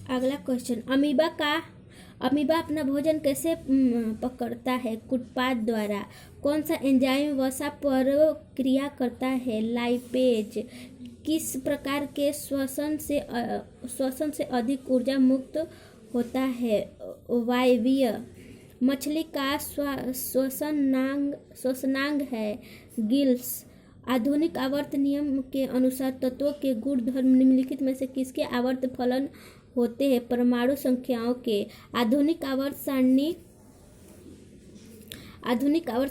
अगला question, amoeba अपना भोजन कैसे पकड़ता है? कुटपाद द्वारा। कौन सा एंजाइम वसा पर क्रिया करता है? लाइपेज। किस प्रकार के श्वसन से अधिक ऊर्जा मुक्त होता है? वायवीय। मछली का श्वसनांग है? गिल्स। आधुनिक आवर्त नियम के अनुसार तत्वों के गुणधर्म निम्नलिखित में से किसके आवर्त फलन होते हैं? परमाणु संख्याओं के। आधुनिक आवर्त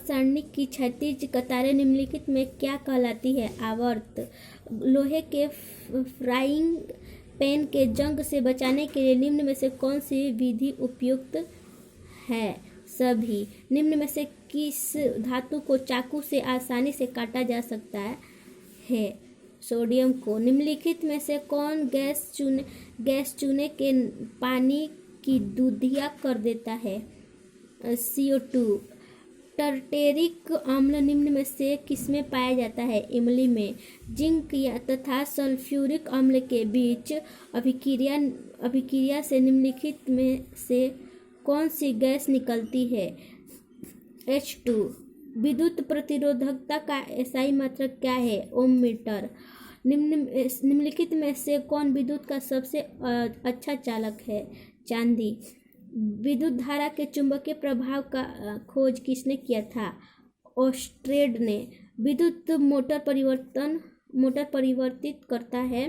सारणी की क्षैतिज कतारें निम्नलिखित में क्या कहलाती है? आवर्त। लोहे के फ्राइंग पैन के जंग से बचाने के लिए निम्न में से कौन सी विधि उपयुक्त है? सभी। निम्न में से किस धातु को चाकू से आसानी से काटा जा सकता है? सोडियम को। निम्नलिखित में से कौन गैस चूने के पानी की दुधिया कर देता है? CO2। टर्टेरिक अम्ल निम्न में से किसमें पाया जाता है? इमली में। जिंक तथा सल्फ्यूरिक अम्ल के बीच अभिक्रिया से निम्नलिखित में से कौन सी गैस निकलती है? H2। विद्युत प्रतिरोधकता का SI मात्रक क्या है? ओम मीटर। निम्नलिखित में से कौन विद्युत का सबसे अच्छा चालक है? चांदी। विद्युत धारा के चुंबकीय प्रभाव का खोज किसने किया था? ओस्ट्रेड ने। विद्युत मोटर परिवर्तित करता है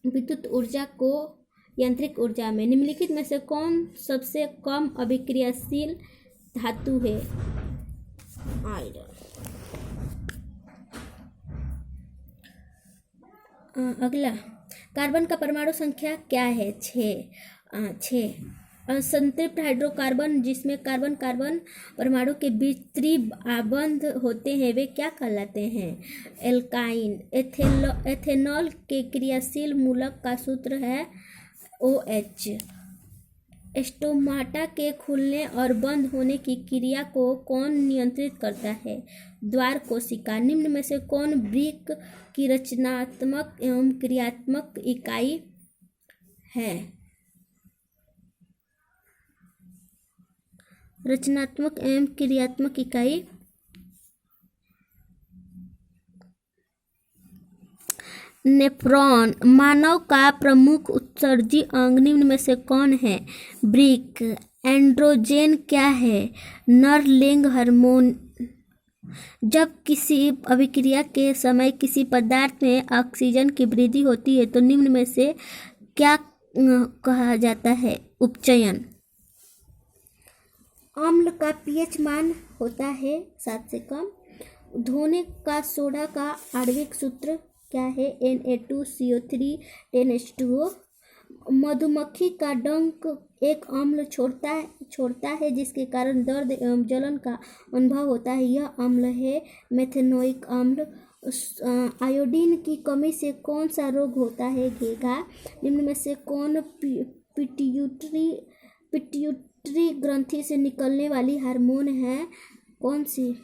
विद्युत ऊर्जा को यांत्रिक ऊर्जा में। निम्नलिखित में से कौन सबसे कम अभिक्रियाशील धातु है? आयरन। अगला, कार्बन का परमाणु संख्या क्या है? 6। संतृप्त हाइड्रोकार्बन जिसमें कार्बन कार्बन परमाणु के बीच त्रिआबंध होते हैं वे क्या कहलाते हैं? एल्काइन। एथेनॉल के क्रियाशील मूलक का सूत्र है OH। स्टोमाटा के खुलने और बंद होने की क्रिया को कौन नियंत्रित करता है? द्वार कोशिका। निम्न में से कौन ब्रिक की रचनात्मक एवं क्रियात्मक इकाई है? रचनात्मक एवं क्रियात्मक इकाई नेफ्रॉन। मानव का प्रमुख उत्सर्जी अंग निम्न में से कौन है? ब्रिक। एंड्रोजन क्या है? नर लिंग हार्मोन। जब किसी अभिक्रिया के समय किसी पदार्थ में ऑक्सीजन की वृद्धि होती है तो निम्न में से क्या कहा जाता है? उपचयन। अम्ल का pH मान होता है 7 से कम। धोने का सोडा का आणविक सूत्र क्या है? Na2CO3 10H2O। मधुमक्खी का डंक एक अम्ल छोड़ता है जिसके कारण दर्द एवं जलन का अनुभव होता है। यह अम्ल है मेथेनोइक अम्ल। आयोडीन की कमी से कौन सा रोग होता है? घेघा। निम्न में से कौन पिट्यूटरी ग्रंथि से निकलने वाली हार्मोन है? कौन सी?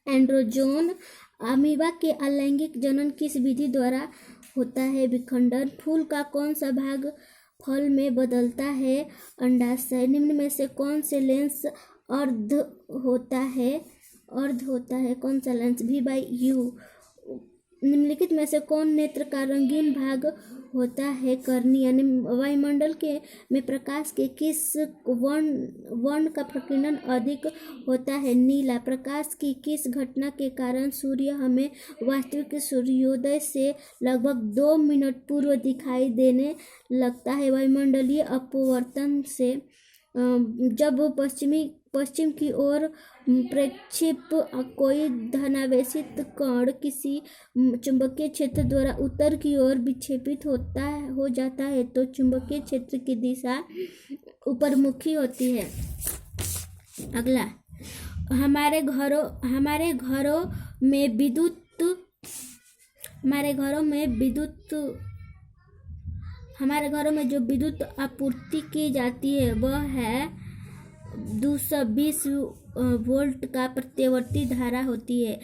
एंड्रोजन। अमीबा के अलैंगिक जनन किस विधि द्वारा होता है? विखंडन। फूल का कौन सा भाग फल में बदलता है? अंडाशय। निम्न में से कौन से लेंस अर्ध होता है? कौन सा लेंस? V/U। निम्नलिखित में से कौन नेत्र का रंगीन भाग होता है? कर्निया। वायुमंडल में प्रकाश के किस वर्ण का प्रकीर्णन अधिक होता है? नीला। प्रकाश की किस घटना के कारण सूर्य हमें वास्तविक सूर्योदय से लगभग 2 मिनट पूर्व दिखाई देने लगता है? वायुमंडलीय अपवर्तन से। जब पश्चिम की ओर प्रक्षेप कोई धनावेशित कण किसी चुंबकीय क्षेत्र द्वारा उत्तर की ओर विक्षेपित हो जाता है तो चुंबकीय क्षेत्र की दिशा ऊपरमुखी होती है। अगला, हमारे घरों में जो विद्युत आपूर्ति की जाती है वह है 220 वोल्ट का प्रत्यावर्ती धारा होती है।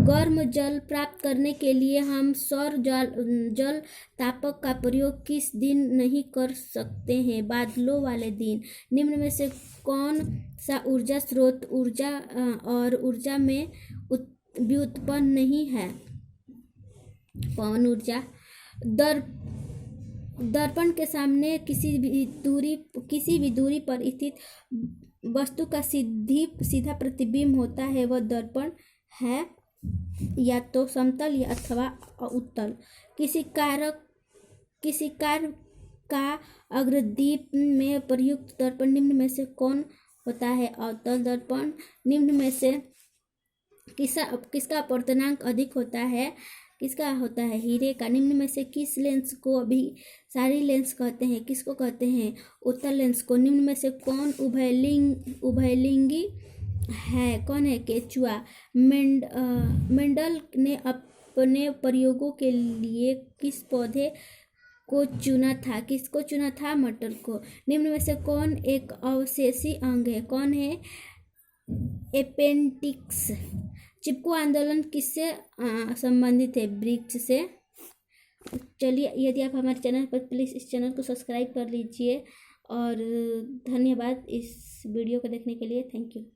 गर्म जल प्राप्त करने के लिए हम सौर जल तापक का प्रयोग किस दिन नहीं कर सकते हैं? बादलों वाले दिन। निम्न में से कौन सा ऊर्जा स्रोत ऊर्जा में व्युत्पन्न नहीं है? पवन ऊर्जा। दर्पण के सामने किसी भी दूरी पर स्थित वस्तु का सीधा प्रतिबिंब होता है, वह दर्पण है, या तो समतल या अथवा उत्तल। किसी कार का अग्रदीप में प्रयुक्त दर्पण निम्न में से कौन होता है? अवतल दर्पण। निम्न में से किसका अपवर्तनांक अधिक होता है? किसका होता है? हीरे का। निम्न में से किस लेंस को अभिसारी लेंस कहते हैं? किसको कहते हैं? उत्तल लेंस को। निम्न में से कौन उभयलिंगी है? कौन है? केचुआ। मेंडल ने अपने प्रयोगों के लिए किस पौधे को चुना था? किसको चुना था? मटर को। निम्न में से कौन एक अवशेषी अंग है? कौन है? एपेंडिक्स। चिपको आंदोलन किससे संबंधित है? वृक्ष से। चलिए, यदि आप हमारे चैनल पर, प्लीज़ इस चैनल को सब्सक्राइब कर लीजिए और धन्यवाद इस वीडियो को देखने के लिए। Thank you.